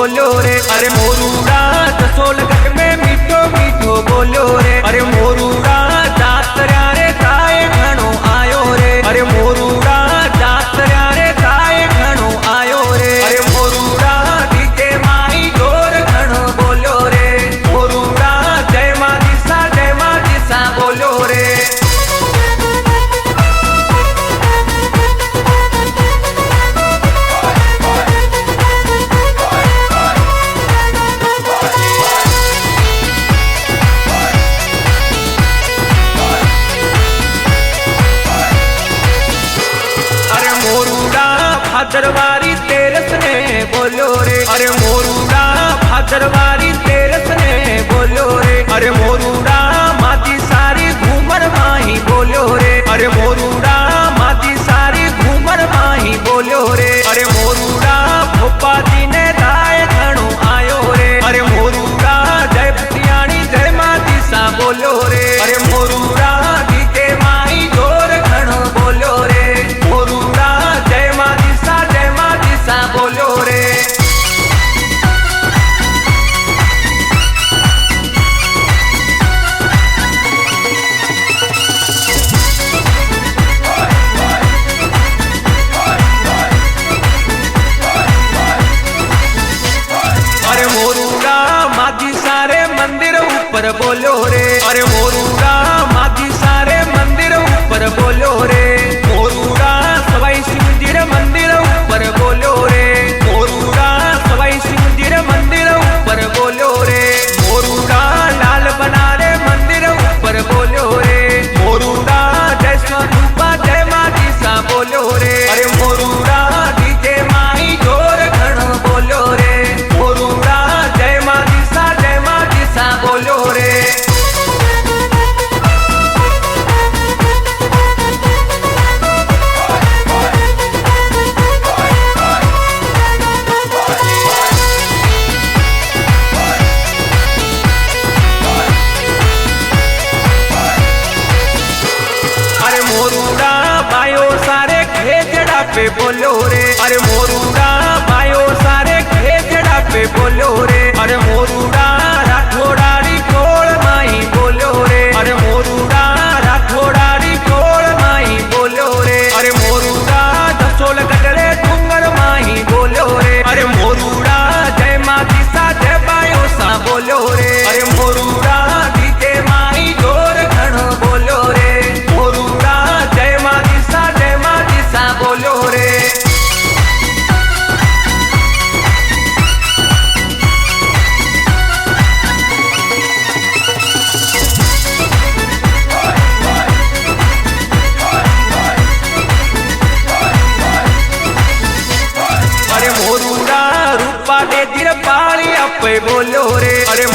बोलो रे। अरे मोरूड़ा जसोलगढ़ में मीठो मीठो बोलो रे। अरे मोरूड़ा जातरा रे थाए घणो आयो रे। अरे मोरूड़ा जातरा रे थाए घणो आयो रे। अरे मोरूड़ा डीजे माई जोर घणो बोलो रे। मोरूड़ा जय मां दिसा बोलो रे। भादरवारी तेरस ने बोलो रे। अरे मोरूड़ा भादरवारी तेरस ने बोलो रे। अरे मोरूड़ा माती सारी घूमर माही बोलो रे। अरे मोरूड़ा माती सारी घूमर माही बोलो रे। अरे मोरूड़ा भोपा जी ने राय घणो आयो रे। अरे मोरूड़ा जय भटियाणी जय माती सा बोलो रे। अरे मोरूड़ा गीते माई जोर घणो बोलो रे। मोरूड़ा जय मां दिसा बोलो रे। अरे मोरूड़ा माजी सारे मंदिर ऊपर बोलो रे। अरे मोरूड़ा माजी सारे मंदिर ऊपर बोलो रे। मोरूड़ा सवाई शिवजी रे मंदिर ऊपर बोलो रे। मोरूड़ा सवाई शिवजी रे मंदिर ऊपर बोलो रे। मोरूड़ा लाल बना रे मंदिर ऊपर बोलो रे। मोरूड़ा जय स्वरूपा जय मां दिसा बोलो रे। अरे मोरूड़ा डीजे माई जोर घणो बोलो रे। मोरूड़ा जय मां दिसा बोलो रे। अरे मोरूड़ा बायो सारे खेजड़ा पे बोलो रे। अरे मोरूड़ा बायो सारे खेजड़ा पे बोलो रे। अरे मोरूड़ा राठौड़ारी कोल माही बोलो रे। अरे मोरूड़ा राठौड़ारी कोल माही बोलो रे। अरे मोरूड़ा जसोलगढ़ रे डूंगर माही बोलो रे। अरे मोरूड़ा जय मां दिसा जय बायो सा बोलो रे। अरे मोरूड़ा डीजे माई जोर घणो बोलो रे। मोरूड़ा जय मां दिसा बोलो रे। अरे मोरूड़ा रूपा दे दिर पाली अपे बोलो रे। अरे